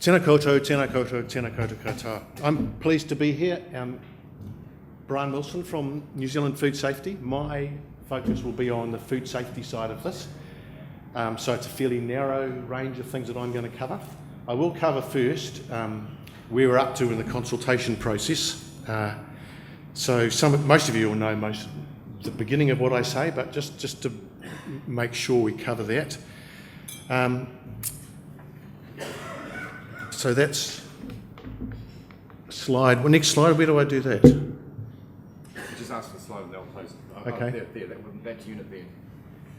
Tēnā koutou, tēnā koutou, tēnā koutou katoa. I'm pleased to be here. Bryan Wilson from New Zealand Food Safety. My focus will be on the food safety side of this. So it's a fairly narrow range of things that I'm going to cover. I will cover first where we're up to in the consultation process. So most of you will know the beginning of what I say, but just to make sure we cover that. So that's slide. Well, next slide, where do I do that? Just ask for the slide and they'll close it. Okay. There, that unit there.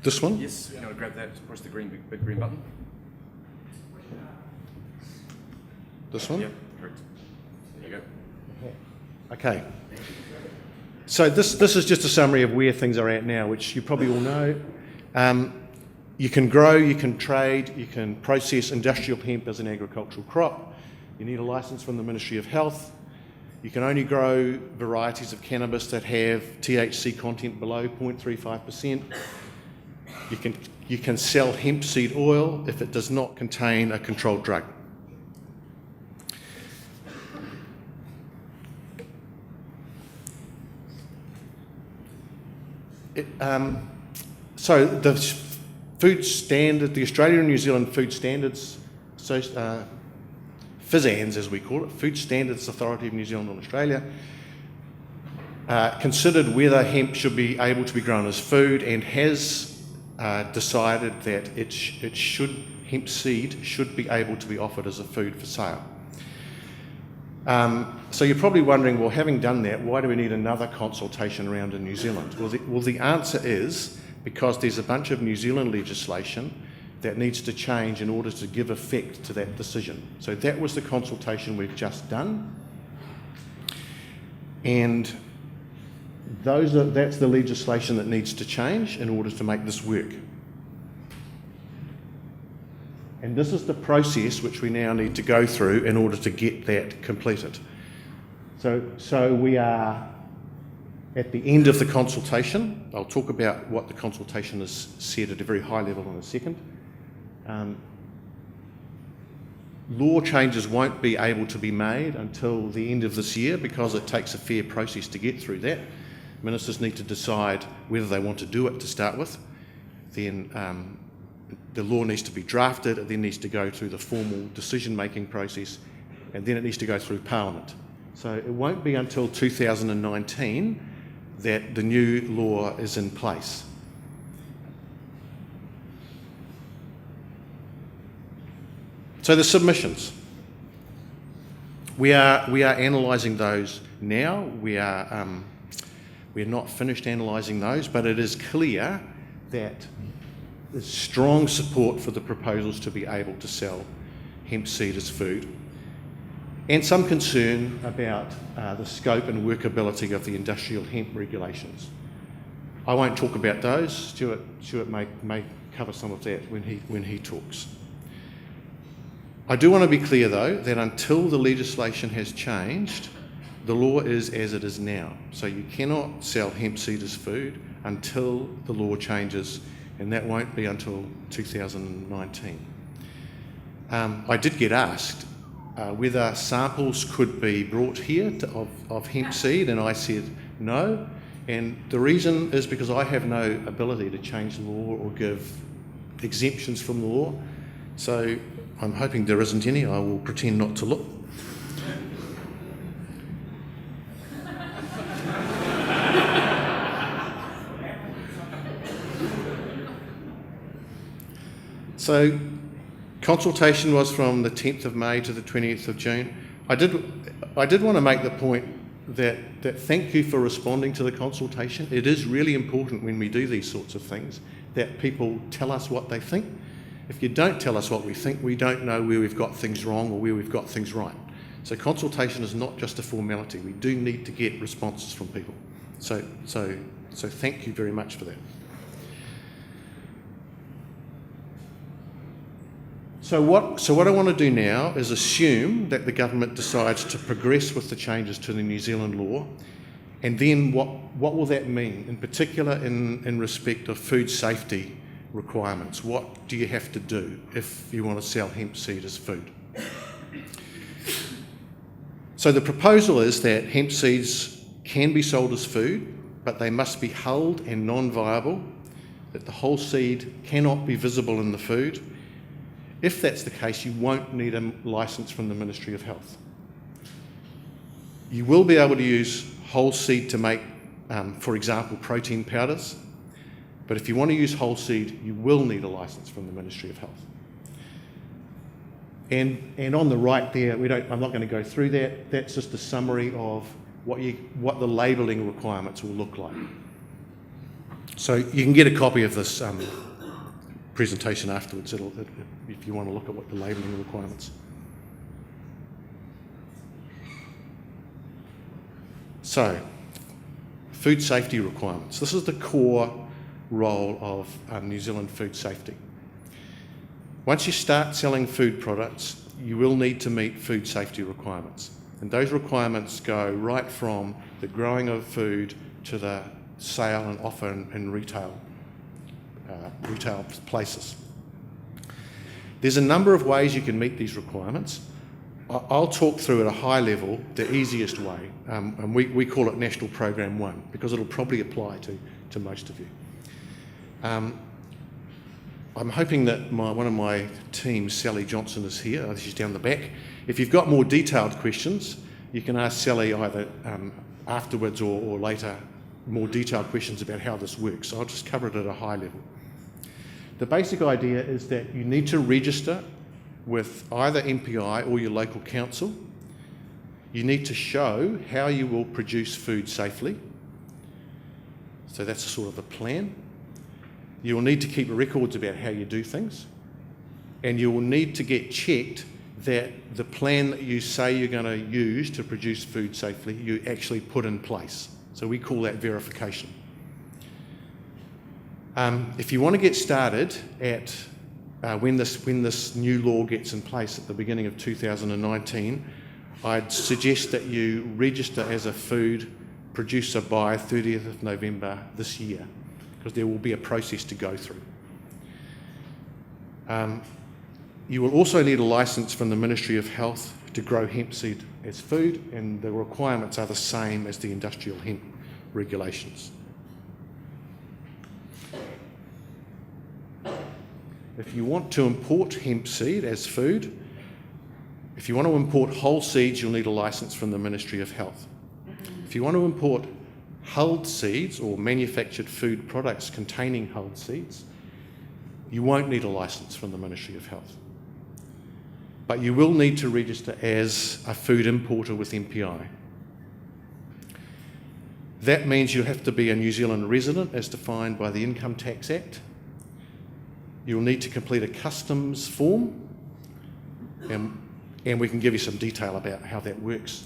This one? Yes, you want to grab that, push the big green button. This one? Yep, correct. There you go. Okay. So this is just a summary of where things are at now, which you probably all know. You can grow, you can trade, you can process industrial hemp as an agricultural crop. You need a license from the Ministry of Health. You can only grow varieties of cannabis that have THC content below 0.35%. You can sell hemp seed oil if it does not contain a controlled drug. So the food standard, the Australia and New Zealand Food Standards, FSANZ as we call it, Food Standards Authority of New Zealand and Australia, considered whether hemp should be able to be grown as food and has decided that hemp seed should be able to be offered as a food for sale. So you're probably wondering, well, having done that, why do we need another consultation round in New Zealand? Well, the answer is because there's a bunch of New Zealand legislation that needs to change in order to give effect to that decision. So that was the consultation we've just done. And that's the legislation that needs to change in order to make this work. And this is the process which we now need to go through in order to get that completed. So we are at the end of the consultation. I'll talk about what the consultation has said at a very high level in a second. Law changes won't be able to be made until the end of this year because it takes a fair process to get through that. Ministers need to decide whether they want to do it to start with. Then the law needs to be drafted, it then needs to go through the formal decision-making process, and then it needs to go through Parliament. So it won't be until 2019 that the new law is in place. So the submissions. We are analysing those now. We're not finished analysing those, but it is clear that there's strong support for the proposals to be able to sell hemp seed as food, and some concern about the scope and workability of the industrial hemp regulations. I won't talk about those. Stuart may cover some of that when he talks. I do want to be clear, though, that until the legislation has changed, the law is as it is now. So you cannot sell hemp seed as food until the law changes, and that won't be until 2019. I did get asked whether samples could be brought here of hemp seed, and I said no. And the reason is because I have no ability to change the law or give exemptions from the law. So I'm hoping there isn't any. I will pretend not to look. So consultation was from the 10th of May to the 20th of June. I did want to make the point that thank you for responding to the consultation. It is really important when we do these sorts of things that people tell us what they think. If you don't tell us what we think, we don't know where we've got things wrong or where we've got things right. So consultation is not just a formality. We do need to get responses from people. So thank you very much for that. So what I want to do now is assume that the government decides to progress with the changes to the New Zealand law, and then what will that mean, in particular in respect of food safety requirements? What do you have to do if you want to sell hemp seed as food? So the proposal is that hemp seeds can be sold as food, but they must be hulled and non-viable, that the whole seed cannot be visible in the food. If that's the case, you won't need a licence from the Ministry of Health. You will be able to use whole seed to make, for example, protein powders, but if you want to use whole seed, you will need a licence from the Ministry of Health. And on the right there, I'm not going to go through that. That's just a summary of what the labelling requirements will look like. So you can get a copy of this presentation afterwards if you want to look at what the labelling requirements. So, food safety requirements. This is the core role of New Zealand food safety. Once you start selling food products, you will need to meet food safety requirements. And those requirements go right from the growing of food to the sale and offer in retail places. There's a number of ways you can meet these requirements. I'll talk through at a high level the easiest way, and we call it National Program 1 because it'll probably apply to most of you. I'm hoping that one of my team, Sally Johnson, is here. She's down the back. If you've got more detailed questions, you can ask Sally either afterwards or later more detailed questions about how this works. So I'll just cover it at a high level. The basic idea is that you need to register with either MPI or your local council. You need to show how you will produce food safely. So that's sort of the plan. You will need to keep records about how you do things. And you will need to get checked that the plan that you say you're going to use to produce food safely, you actually put in place. So we call that verification. If you want to get started at when this new law gets in place at the beginning of 2019, I'd suggest that you register as a food producer by 30th of November this year, because there will be a process to go through. You will also need a licence from the Ministry of Health to grow hemp seed as food, and the requirements are the same as the industrial hemp regulations. If you want to import hemp seed as food, if you want to import whole seeds, you'll need a licence from the Ministry of Health. If you want to import hulled seeds or manufactured food products containing hulled seeds, you won't need a licence from the Ministry of Health. But you will need to register as a food importer with MPI. That means you have to be a New Zealand resident as defined by the Income Tax Act. You'll need to complete a customs form, and we can give you some detail about how that works.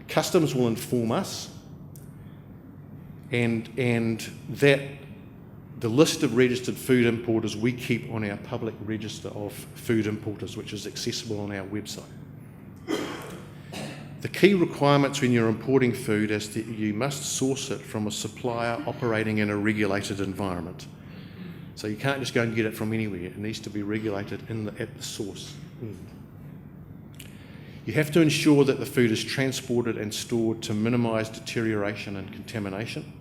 Customs will inform us, and that the list of registered food importers we keep on our public register of food importers, which is accessible on our website. The key requirements when you're importing food is that you must source it from a supplier operating in a regulated environment. So you can't just go and get it from anywhere. It needs to be regulated at the source. You have to ensure that the food is transported and stored to minimise deterioration and contamination.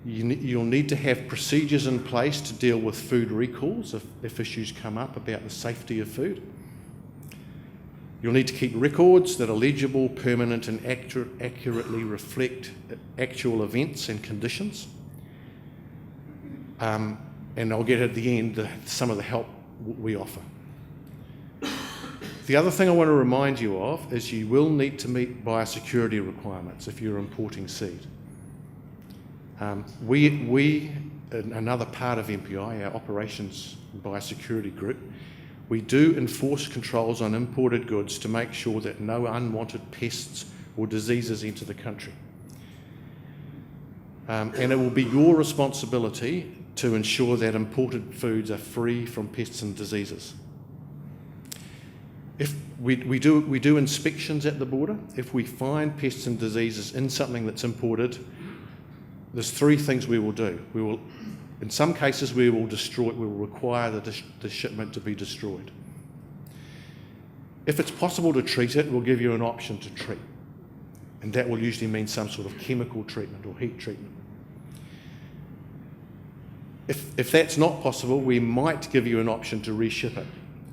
You'll need to have procedures in place to deal with food recalls if issues come up about the safety of food. You'll need to keep records that are legible, permanent, and accurately reflect actual events and conditions. And I'll get at the end some of the help we offer. The other thing I want to remind you of is you will need to meet biosecurity requirements if you're importing seed. Another part of MPI, our Operations Biosecurity Group, we do enforce controls on imported goods to make sure that no unwanted pests or diseases enter the country. And it will be your responsibility to ensure that imported foods are free from pests and diseases. If we do inspections at the border. If we find pests and diseases in something that's imported, there's three things we will do. In some cases, we will destroy. We will require the shipment to be destroyed. If it's possible to treat it, we'll give you an option to treat. And that will usually mean some sort of chemical treatment or heat treatment. If that's not possible, we might give you an option to reship it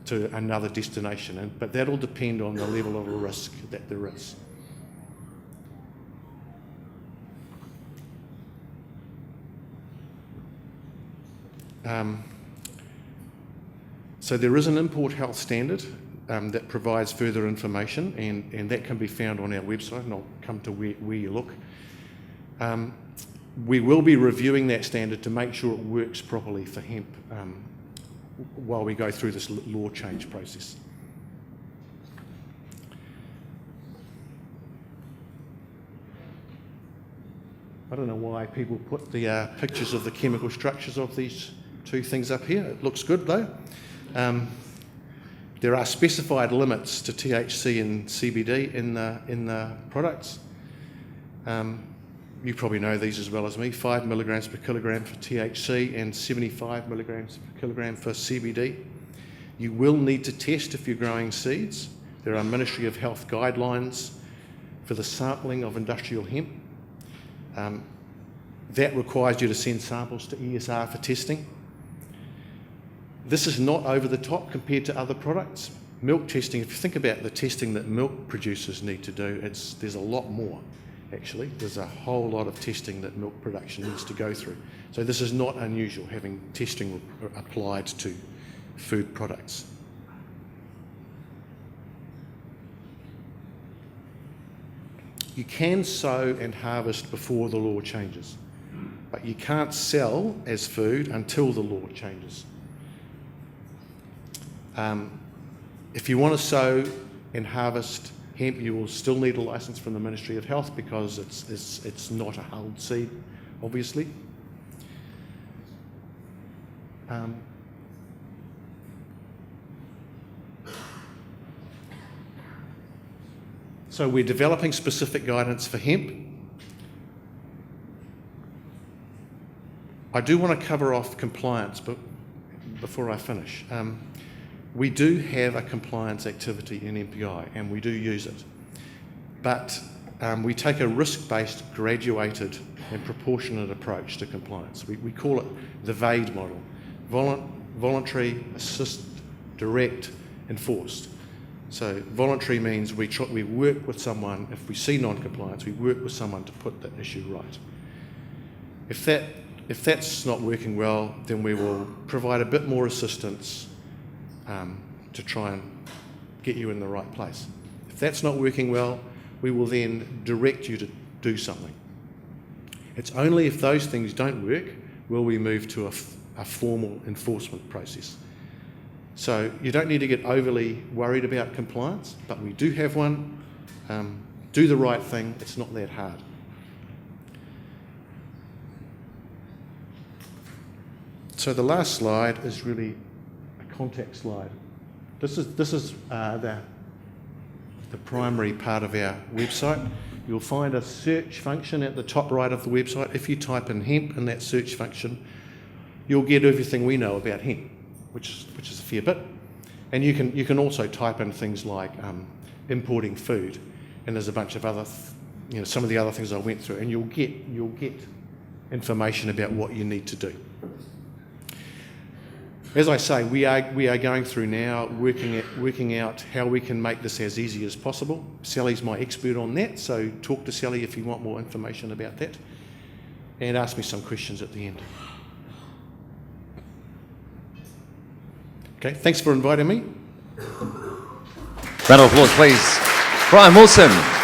to another destination, but that'll depend on the level of risk that there is. So there is an import health standard that provides further information, and that can be found on our website, and I'll come to where you look. We will be reviewing that standard to make sure it works properly for hemp while we go through this law change process. I don't know why people put the pictures of the chemical structures of these two things up here. It looks good though. There are specified limits to THC and CBD in the products. You probably know these as well as me, 5 milligrams per kilogram for THC and 75 milligrams per kilogram for CBD. You will need to test if you're growing seeds. There are Ministry of Health guidelines for the sampling of industrial hemp. That requires you to send samples to ESR for testing. This is not over the top compared to other products. Milk testing, if you think about the testing that milk producers need to do, there's a lot more. Actually, there's a whole lot of testing that milk production needs to go through. So this is not unusual, having testing applied to food products. You can sow and harvest before the law changes, but you can't sell as food until the law changes. If you want to sow and harvest hemp, you will still need a license from the Ministry of Health because it's not a hulled seed, obviously. So we're developing specific guidance for hemp. I do want to cover off compliance, but before I finish. We do have a compliance activity in MPI, and we do use it. But we take a risk-based, graduated and proportionate approach to compliance. We call it the VAID model: voluntary, assist, direct, enforced. So voluntary means we work with someone. If we see non-compliance, we work with someone to put the issue right. If that's not working well, then we will provide a bit more assistance to try and get you in the right place. If that's not working well, we will then direct you to do something. It's only if those things don't work will we move to a formal enforcement process. So you don't need to get overly worried about compliance, but we do have one. Do the right thing, it's not that hard. So the last slide is really a contact slide. This is the primary part of our website. You'll find a search function at the top right of the website. If you type in hemp in that search function, you'll get everything we know about hemp, which is a fair bit. And you can also type in things like importing food, and there's a bunch of other, some of the other things I went through, and you'll get information about what you need to do. As I say, we are going through now, working out how we can make this as easy as possible. Sally's my expert on that, so talk to Sally if you want more information about that, and ask me some questions at the end. Okay, thanks for inviting me. Round of applause, please. Bryan Wilson.